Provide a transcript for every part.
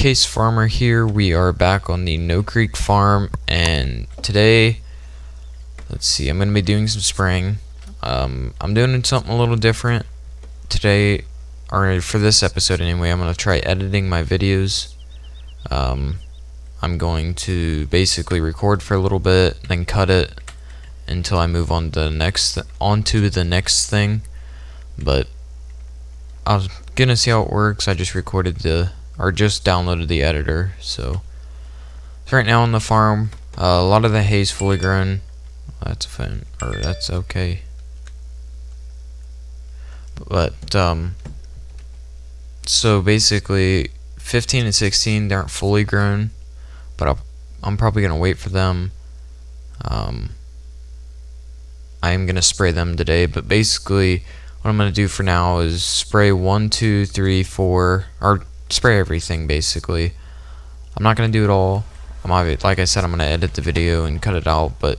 Case Farmer here. We are back on the No Creek farm, and today, let's see, I'm going to be doing some spraying. I'm doing something a little different today, or for this episode anyway. I'm going to try editing my videos. I'm going to basically record for a little bit, then cut it until I move on to onto the next thing. But I was gonna see how it works. I just just downloaded the editor. So right now on the farm, a lot of the hay's fully grown. That's fine, or that's okay. But so basically 15 and 16, they aren't fully grown, but I'm probably gonna wait for them. I am gonna spray them today, but basically what I'm gonna do for now is spray 1, 2, 3, 4, or spray everything basically. I'm not gonna do it all. Like I said, I'm gonna edit the video and cut it out. But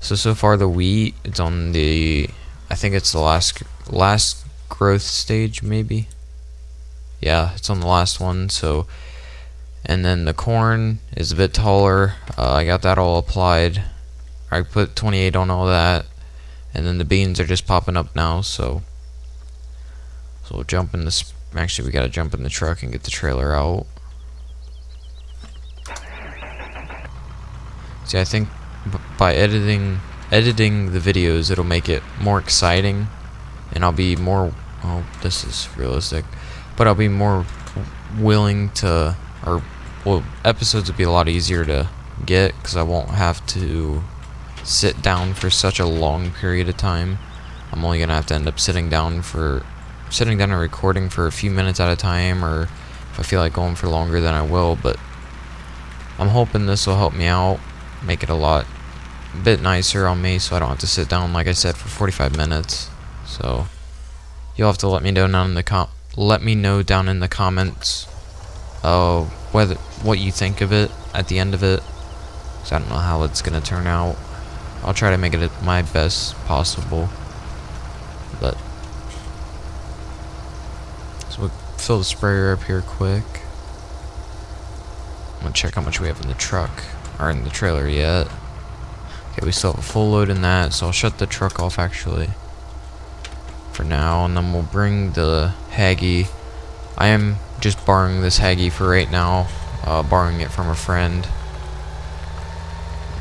so far the wheat, it's on the, I think it's the last growth stage, maybe. Yeah, it's on the last one. So, and then the corn is a bit taller. I got that all applied. I put 28 on all that, and then the beans are just popping up now. So we'll jump in this. Actually, we gotta jump in the truck and get the trailer out. See, I think by editing the videos, it'll make it more exciting, and I'll be more. Oh, this is realistic, but I'll be more willing to, well, episodes will be a lot easier to get because I won't have to sit down for such a long period of time. I'm only gonna have to end up sitting down and recording for a few minutes at a time, or if I feel like going for longer, then I will. But I'm hoping this will help me out, make it a bit nicer on me, so I don't have to sit down, like I said, for 45 minutes. So you'll have to let me know down in the comments what you think of it at the end of it, because I don't know how it's gonna turn out. I'll try to make it my best possible. But so we'll fill the sprayer up here quick. I'm gonna check how much we have in the truck, or in the trailer yet. Okay, we still have a full load in that, so I'll shut the truck off actually for now, and then we'll bring the Haggy. I am just borrowing this Haggy for right now, borrowing it from a friend.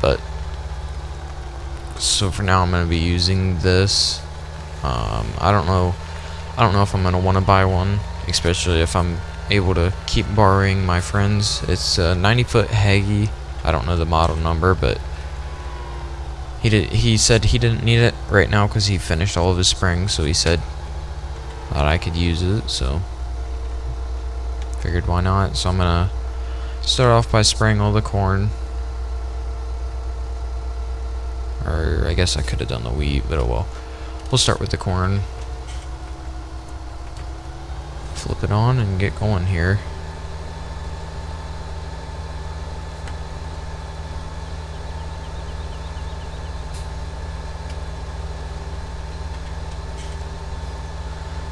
But so for now, I'm gonna be using this. I don't know if I'm gonna want to buy one, especially if I'm able to keep borrowing my friends. It's a 90-foot Haggy. I don't know the model number, but he said he didn't need it right now because he finished all of his spraying, so he said that I could use it, so figured why not. So I'm gonna start off by spraying all the corn, or I guess I could have done the wheat, but oh well. We'll start with the corn. Flip it on and get going here.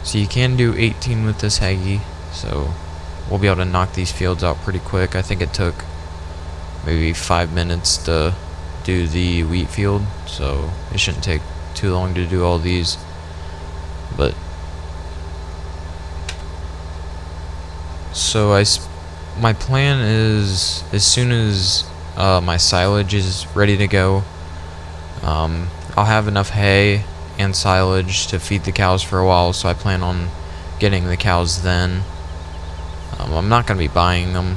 So you can do 18 with this Haggy, so we'll be able to knock these fields out pretty quick. I think it took maybe 5 minutes to do the wheat field, so it shouldn't take too long to do all these. But so my plan is, as soon as my silage is ready to go, I'll have enough hay and silage to feed the cows for a while, so I plan on getting the cows then. I'm not going to be buying them,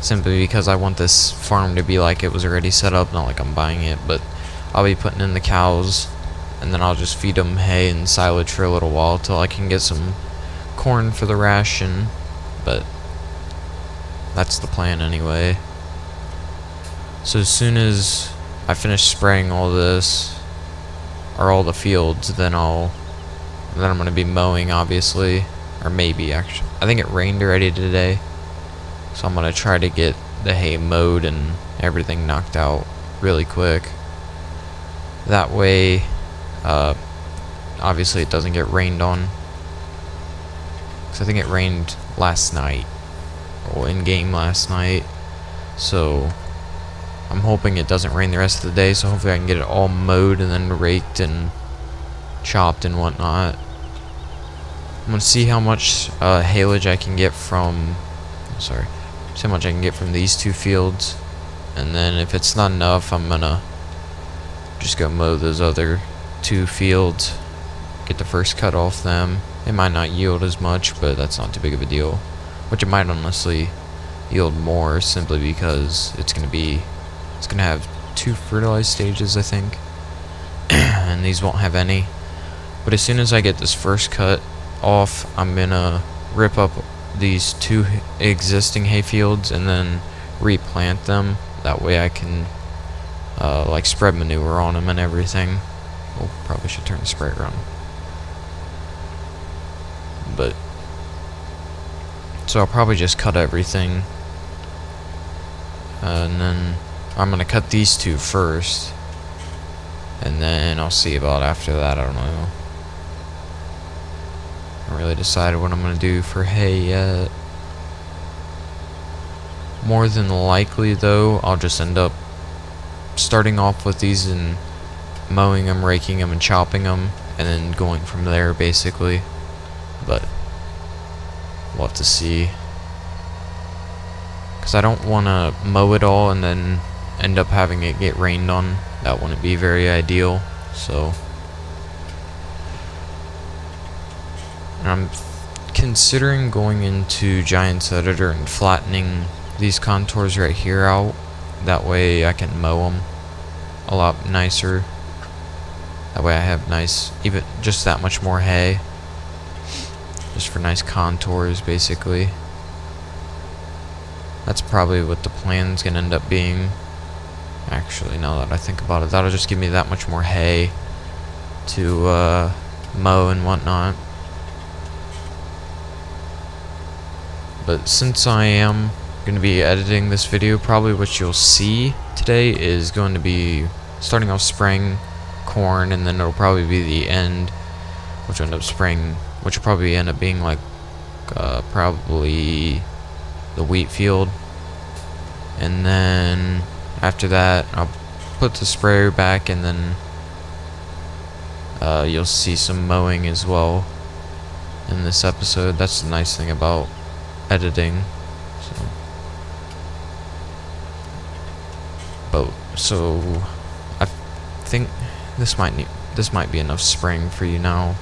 simply because I want this farm to be like it was already set up, not like I'm buying it. But I'll be putting in the cows, and then I'll just feed them hay and silage for a little while till I can get some corn for the ration. But that's the plan anyway. So as soon as I finish spraying all this, or all the fields, then I'm gonna be mowing, obviously, or maybe actually. I think it rained already today, so I'm gonna try to get the hay mowed and everything knocked out really quick. That way, obviously it doesn't get rained on, because I think it rained last night, in game last night, so I'm hoping it doesn't rain the rest of the day, so hopefully I can get it all mowed and then raked and chopped and whatnot. I'm gonna see how much haylage I can get from see how much I can get from these 2 fields, and then if it's not enough, I'm gonna just go mow those other 2 fields, get the first cut off them. It might not yield as much, but that's not too big of a deal, which it might honestly yield more simply because it's gonna have 2 fertilized stages, I think, and these won't have any. But as soon as I get this first cut off, I'm gonna rip up these 2 existing hay fields and then replant them. That way I can like spread manure on them and everything. Oh, probably should turn the sprayer on. But so I'll probably just cut everything, and then I'm gonna cut these 2 first, and then I'll see about after that. I don't know. I haven't really decided what I'm gonna do for hay yet. More than likely though, I'll just end up starting off with these and mowing them, raking them, and chopping them, and then going from there basically. But we'll have to see, because I don't want to mow it all and then end up having it get rained on. That wouldn't be very ideal. So, and I'm considering going into Giants Editor and flattening these contours right here out. That way I can mow them a lot nicer. That way I have nice, even just that much more hay, just for nice contours basically. That's probably what the plan's gonna end up being. Actually, now that I think about it, that'll just give me that much more hay to mow and whatnot. But since I am going to be editing this video, probably what you'll see today is going to be starting off spraying corn, and then it'll probably be the end, which will end up spraying, which will probably end up being like probably the wheat field. And then after that I'll put the sprayer back, and then you'll see some mowing as well in this episode. That's the nice thing about editing. So I think this might be enough spraying for you now.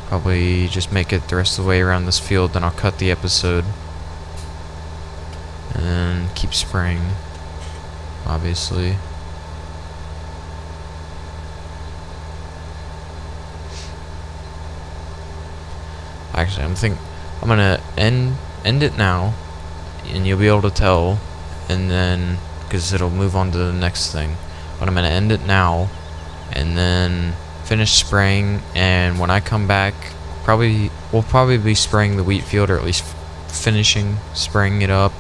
Probably just make it the rest of the way around this field, then I'll cut the episode and keep spraying, obviously. Actually, I'm gonna end it now, and you'll be able to tell, and then because it'll move on to the next thing. But I'm gonna end it now, and then finish spraying. And when I come back, we'll probably be spraying the wheat field, or at least finishing spraying it up,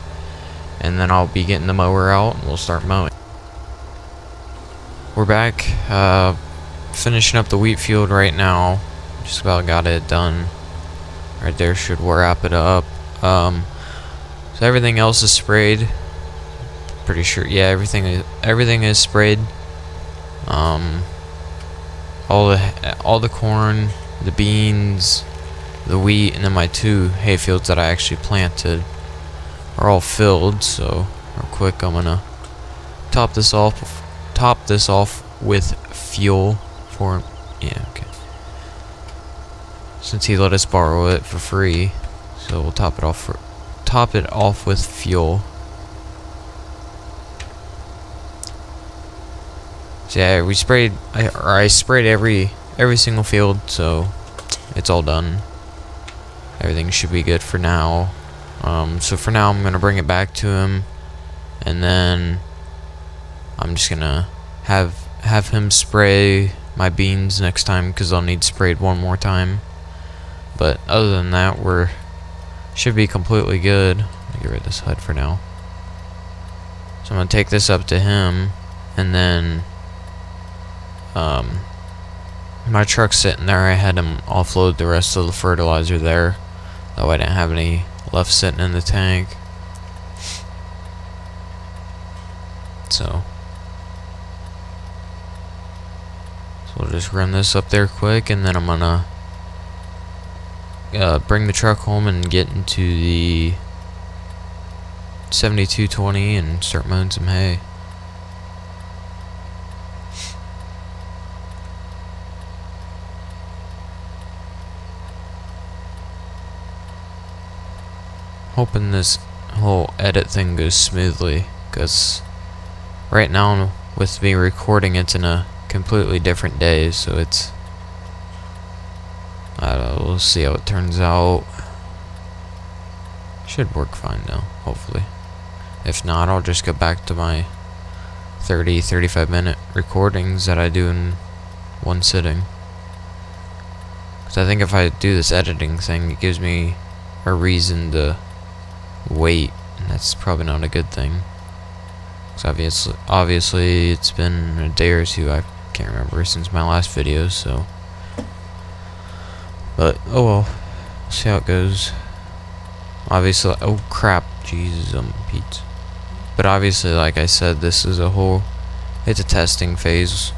and then I'll be getting the mower out, and we'll start mowing. We're back, finishing up the wheat field right now. Just about got it done. Right there should wrap it up. So everything else is sprayed. Pretty sure, yeah, everything is sprayed. All the corn, the beans, the wheat, and then my 2 hay fields that I actually planted are all filled. So real quick, I'm gonna top this off with fuel for, yeah, okay. Since he let us borrow it for free, so we'll top it off with fuel. So yeah, I sprayed every single field, so it's all done. Everything should be good for now. So for now, I'm gonna bring it back to him, and then I'm just gonna have him spray my beans next time, because I'll need sprayed one more time. But other than that, should be completely good. Let me get rid of this HUD for now. So I'm gonna take this up to him, and then my truck's sitting there. I had him offload the rest of the fertilizer there. That way I didn't have any left sitting in the tank. we'll just run this up there quick, and then I'm gonna bring the truck home and get into the 7220 and start mowing some hay. Hoping this whole edit thing goes smoothly, because right now with me recording it's in a completely different day, so it's, I don't know, we'll see how it turns out. Should work fine now, hopefully. If not, I'll just go back to my 30-35 minute recordings that I do in one sitting, because I think if I do this editing thing, it gives me a reason to wait, and that's probably not a good thing. Because obviously it's been a day or two, I can't remember, since my last video, so. But oh well, we'll see how it goes. Obviously, oh crap, Jesus, Pete. But obviously, like I said, this is it's a testing phase,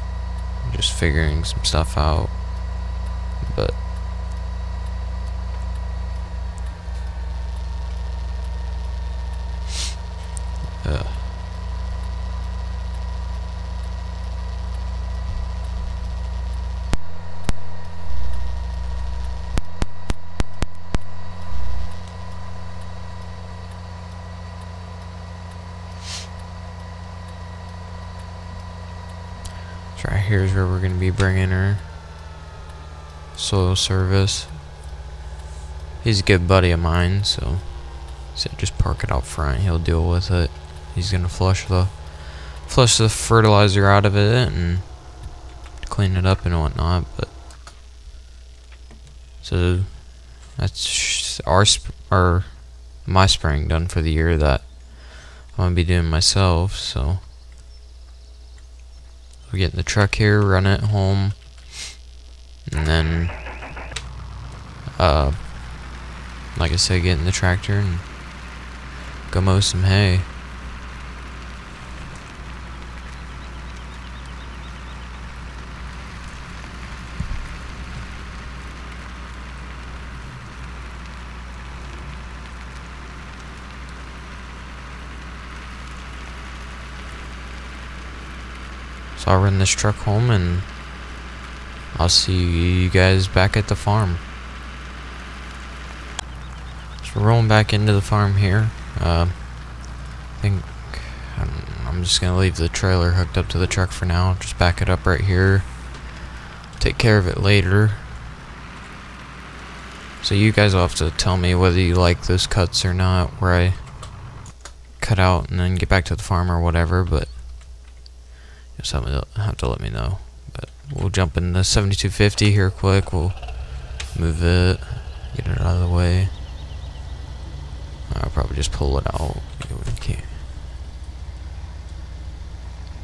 just figuring some stuff out. But right here's where we're gonna be bringing her soil service. He's a good buddy of mine, so just park it out front. He'll deal with it. He's gonna flush the fertilizer out of it and clean it up and whatnot. But so that's my spraying done for the year that I'm gonna be doing myself. So we get in the truck here, run it home, and then like I said, get in the tractor and go mow some hay. So I'll run this truck home and I'll see you guys back at the farm. So we're rolling back into the farm here. I think I'm just gonna leave the trailer hooked up to the truck for now. Just back it up right here. Take care of it later. So you guys will have to tell me whether you like those cuts or not, where I cut out and then get back to the farm or whatever, but you'll have to let me know. But we'll jump in the 7250 here quick. We'll move it, get it out of the way. I'll probably just pull it out.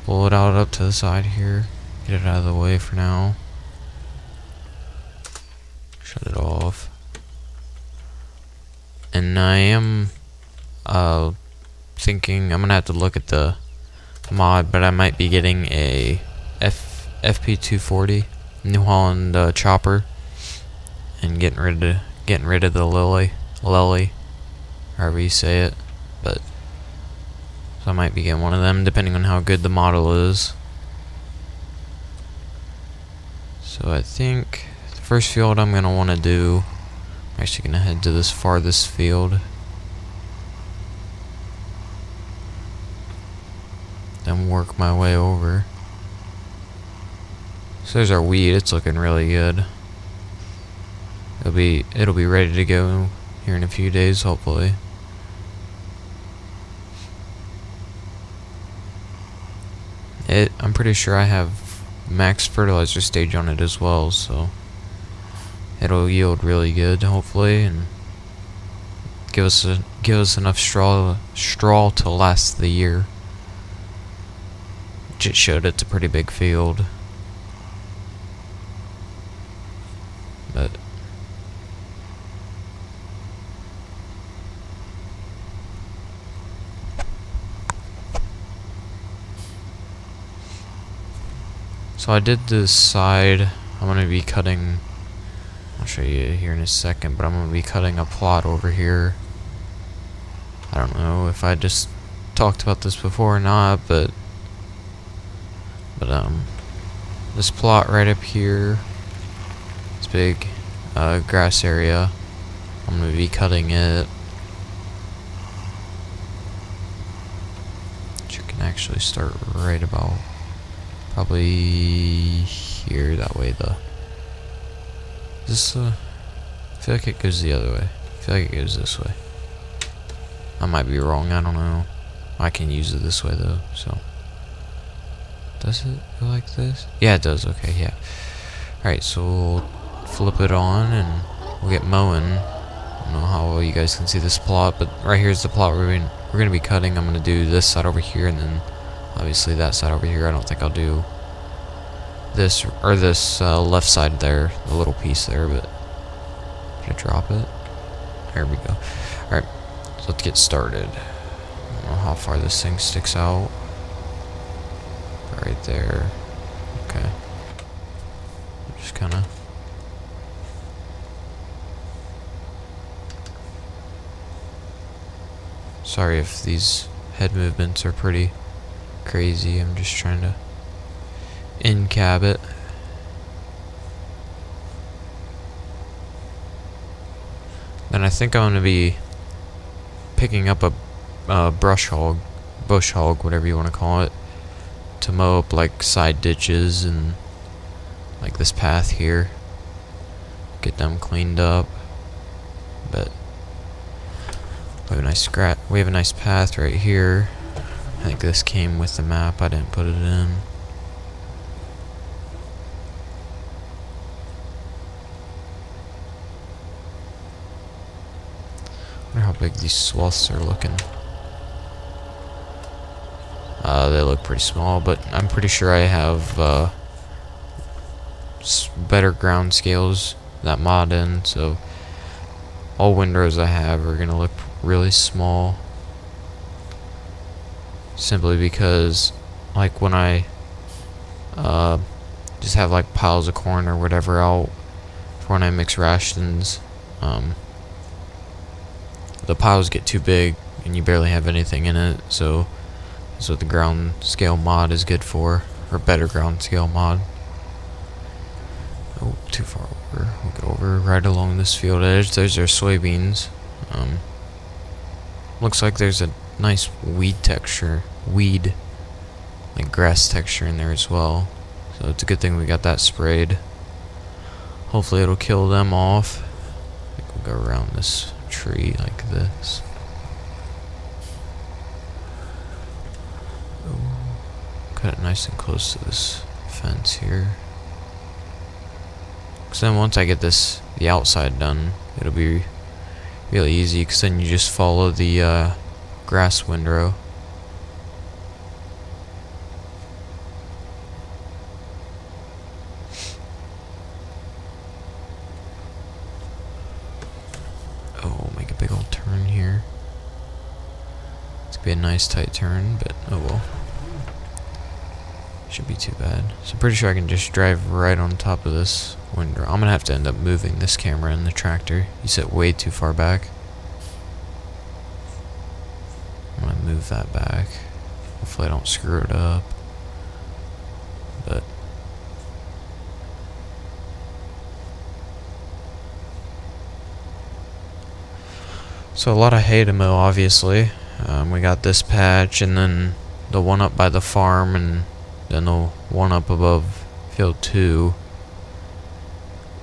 Pull it out up to the side here. Get it out of the way for now. Shut it off. And I am thinking I'm gonna have to look at the mod, but I might be getting a FP240 New Holland chopper and getting rid of the Lily, however you say it. But so I might be getting one of them, depending on how good the model is. So I think the first field I'm gonna want to do, I'm actually gonna head to this farthest field, then work my way over. So there's our weed. It's looking really good. It'll be ready to go here in a few days, hopefully. I'm pretty sure I have max fertilizer stage on it as well, so it'll yield really good, hopefully, and give us enough straw to last the year. Which it showed. It's a pretty big field. But So I did this side. I'm gonna be cutting. I'll show you here in a second, but I'm gonna be cutting a plot over here. I don't know if I just talked about this before or not, but this plot right up here, this big grass area, I'm gonna be cutting it. You can actually start right about probably here. That way, I feel like it goes the other way. I feel like it goes this way. I might be wrong. I don't know. I can use it this way though. So does it go like this? Yeah, it does. Okay, yeah. All right, so we'll flip it on and we'll get mowing. I don't know how well you guys can see this plot, but right here's the plot we're gonna be cutting. I'm gonna do this side over here, and then obviously that side over here. I don't think I'll do this or this left side there, the little piece there, but should I drop it? There we go. All right, so let's get started. I don't know how far this thing sticks out. Right there. Okay. Just kind of. Sorry if these head movements are pretty crazy. I'm just trying to in-cab it. Then I think I'm going to be picking up a bush hog, whatever you want to call it, to mow up like side ditches and like this path here, get them cleaned up. But we have a nice path right here. I think this came with the map. I didn't put it in. I wonder how big these swaths are looking. They look pretty small, but I'm pretty sure I have better ground scales that mod in, so all windrows I have are gonna look really small, simply because like when I just have like piles of corn or whatever out for when I mix rations, the piles get too big and you barely have anything in it, so that's what the ground scale mod is good for, or better ground scale mod. Oh, too far over. We'll go over right along this field edge. There's our soybeans. Looks like there's a nice weed, like grass texture in there as well. So it's a good thing we got that sprayed. Hopefully it'll kill them off. I think we'll go around this tree like this. Cut it nice and close to this fence here. Because then once I get the outside done, it'll be really easy, because then you just follow the grass windrow. Oh, make a big old turn here. It's gonna be a nice tight turn, but oh well. Shouldn't be too bad. So I'm pretty sure I can just drive right on top of this windrow. I'm gonna have to end up moving this camera in the tractor. You sit way too far back. I'm gonna move that back. Hopefully I don't screw it up. But so a lot of hay to mow, obviously. We got this patch, and then the one up by the farm, and then the one up above field 2.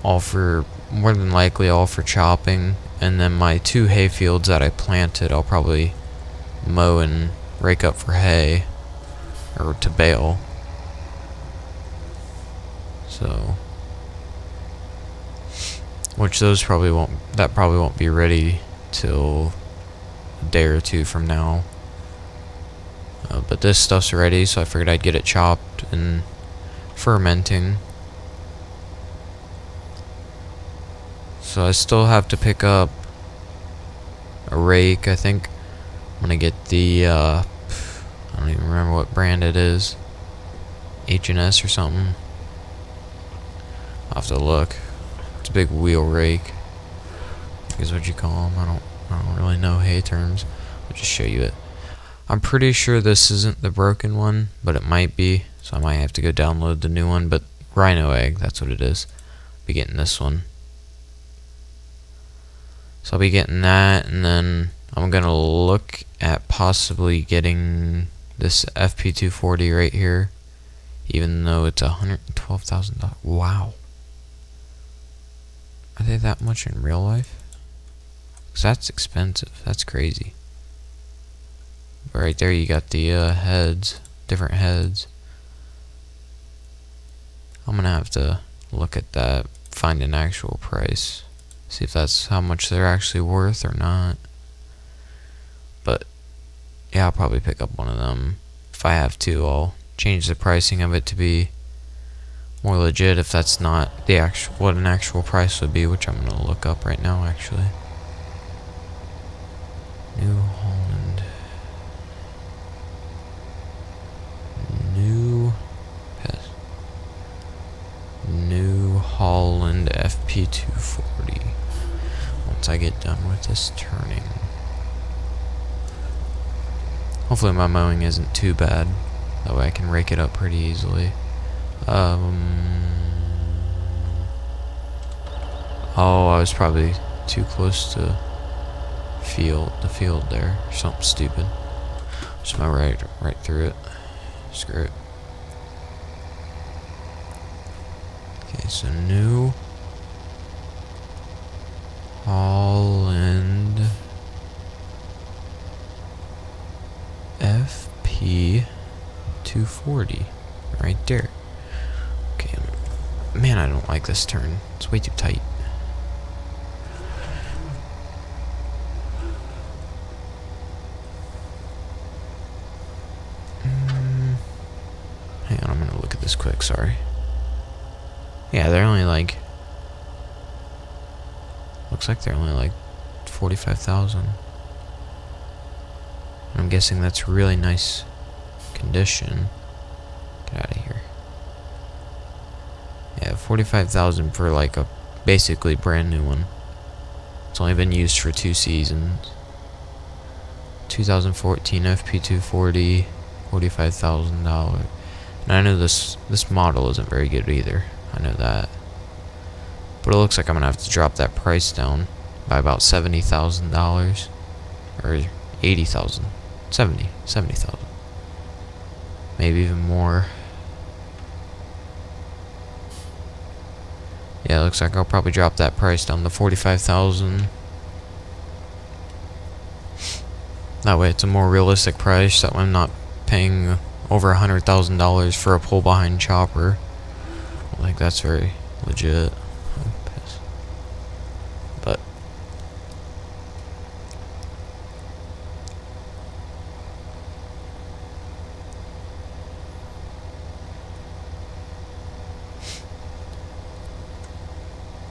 All for, more than likely, all for chopping. And then my 2 hay fields that I planted, I'll probably mow and rake up for hay, or to bale. So, which those probably won't be ready till a day or 2 from now. But this stuff's ready, so I figured I'd get it chopped and fermenting. So I still have to pick up a rake. I think I'm gonna get the I don't even remember what brand it is, H&S or something. I'll have to look. It's a big wheel rake, is what you call them. I don't really know hay terms. I'll just show you it. I'm pretty sure this isn't the broken one, but it might be, so I might have to go download the new one. But rhino egg, that's what it is. I'll be getting this one. So I'll be getting that, and then I'm gonna look at possibly getting this FP240 right here, even though it's $112,000. Wow. Are they that much in real life? 'Cause that's expensive. That's crazy. But right there you got the heads, different heads. I'm gonna have to look at that, find an actual price, see if that's how much they're actually worth or not. But yeah, I'll probably pick up one of them. If I have to, I'll change the pricing of it to be more legit if that's not the actual what an actual price would be, which I'm gonna look up right now actually. New Holland. New Holland FP240. Once I get done with this turning. Hopefully my mowing isn't too bad. That way I can rake it up pretty easily. Oh, I was probably too close to the field there. Something stupid. Just mow right through it. Screw it. Okay, so New Holland FP240 right there. Okay, man, I don't like this turn. It's way too tight. Hang on, I'm gonna look at this quick, sorry. Yeah, they're only like, looks like they're only like 45,000. I'm guessing that's really nice condition. Get out of here. Yeah, 45,000 for like a basically brand new one. It's only been used for 2 seasons. 2014 FP240, $45,000. And I know this model isn't very good either. I know that. But it looks like I'm gonna have to drop that price down by about $70,000 or 80,000. 70,000. Maybe even more. Yeah, it looks like I'll probably drop that price down to 45,000. That way it's a more realistic price. That way I'm not paying over $100,000 for a pull behind chopper. Like that's very legit. But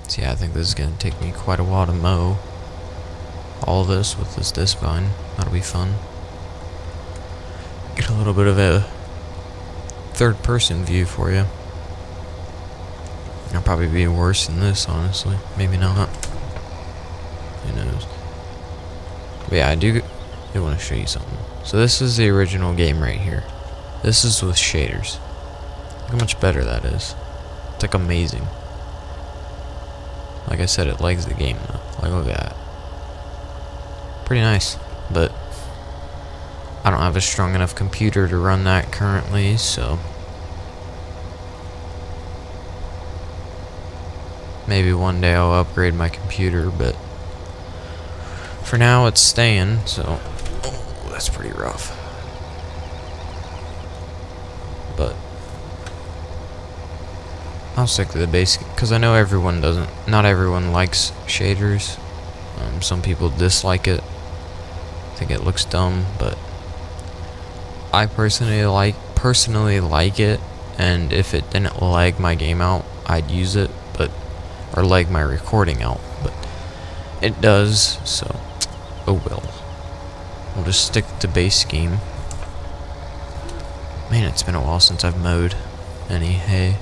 so yeah, I think this is gonna take me quite a while to mow all this with this disc vine. That'll be fun. Get a little bit of a third person view for you. It'll probably be worse than this, honestly. Maybe not. Who knows? But yeah, I do want to show you something. So this is the original game right here. This is with shaders. Look how much better that is. It's like amazing. Like I said, it lags the game though. Like look at that. Pretty nice. But I don't have a strong enough computer to run that currently, so maybe one day I'll upgrade my computer, but for now it's staying, so that's pretty rough. But I'll stick to the basic, because I know everyone doesn't, not everyone likes shaders. Some people dislike it, think it looks dumb, but I personally like it, and if it didn't lag my game out, I'd use it, or lag my recording out, but it does, so oh well. We'll just stick to base game. Man, it's been a while since I've mowed any hay.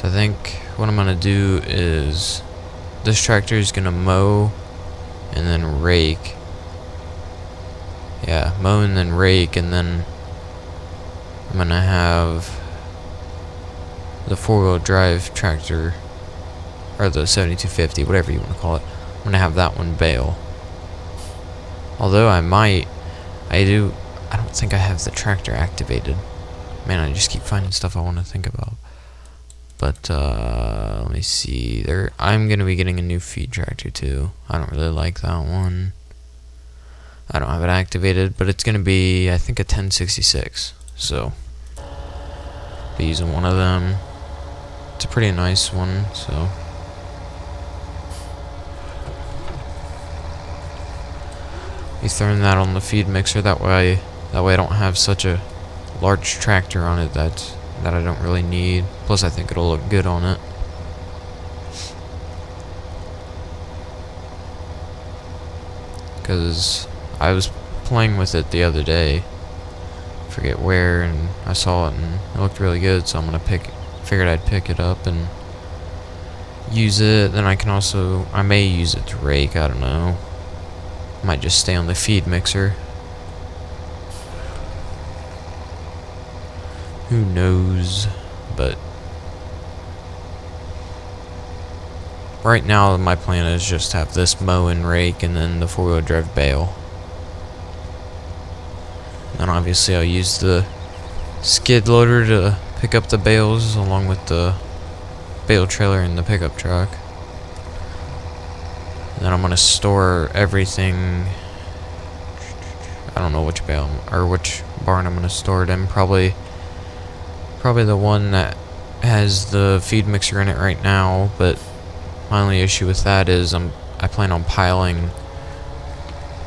So I think what I'm gonna do is this tractor is gonna mow and then rake. Yeah, mow and then rake, and then I'm gonna have the 4-wheel drive tractor, or the 7250, whatever you want to call it. I'm gonna have that one bale. Although I don't think I have the tractor activated. Man, I just keep finding stuff I want to think about. But let me see. I'm gonna be getting a new feed tractor too. I don't really like that one. I don't have it activated, but it's gonna be, I think, a 1066. So be using one of them. It's a pretty nice one, so. Be throwing that on the feed mixer, that way I don't have such a large tractor on it that I don't really need. Plus I think it'll look good on it. Because I was playing with it the other day, forget where, and I saw it and it looked really good, so figured I'd pick it up and use it. Then I may use it to rake, I don't know. Might just stay on the feed mixer. Who knows? But right now my plan is just have this mow and rake, and then the 4-wheel drive bale. And obviously I'll use the skid loader to pick up the bales along with the bale trailer and the pickup truck. Then I'm gonna store everything. I don't know which bale or which barn I'm gonna store it in. Probably the one that has the feed mixer in it right now. But my only issue with that is I plan on piling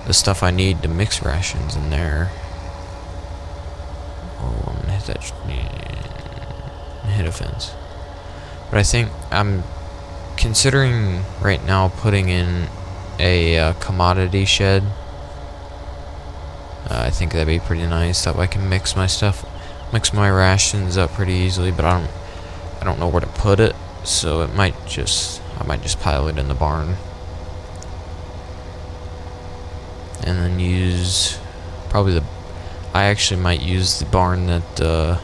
the stuff I need to mix rations in there. Oh, I'm gonna hit that. Hit a fence. But I think I'm considering right now putting in a commodity shed. I think that'd be pretty nice. That way I can mix my rations up pretty easily. But I don't know where to put it, so I might just pile it in the barn, and then use I actually might use the barn that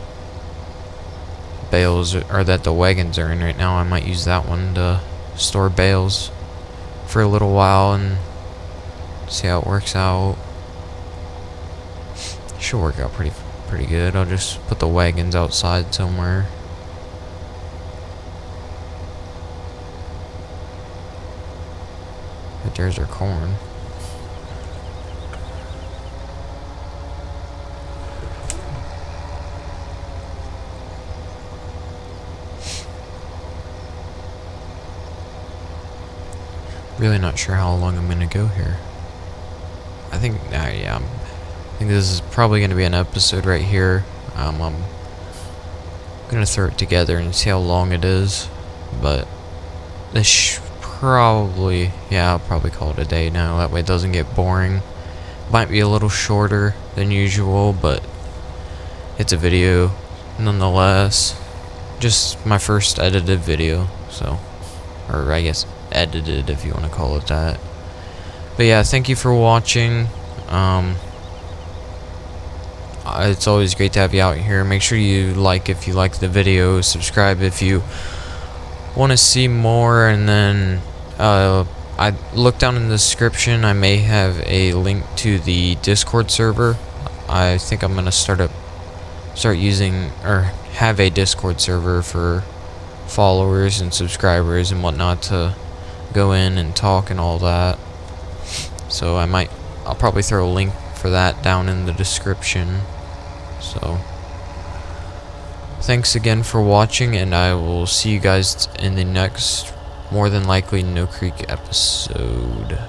bales or that the wagons are in right now. I might use that one to store bales for a little while and see how it works out. Should work out pretty good. I'll just put the wagons outside somewhere. Right there's our corn. Really not sure how long I'm gonna go here. I think I think this is probably gonna be an episode right here. I'm gonna throw it together and see how long it is, but this probably, yeah, I'll probably call it a day now. That way it doesn't get boring. Might be a little shorter than usual, but it's a video nonetheless. Just my first edited video, so, or I guess edited if you want to call it that. But yeah, thank you for watching. It's always great to have you out here. Make sure you like if you like the video, subscribe if you want to see more, and then I look down in the description. I may have a link to the Discord server. I think I'm gonna start using or have a Discord server for followers and subscribers and whatnot to go in and talk and all that. So I'll probably throw a link for that down in the description. So thanks again for watching, and I will see you guys in the next, more than likely, No Creek episode.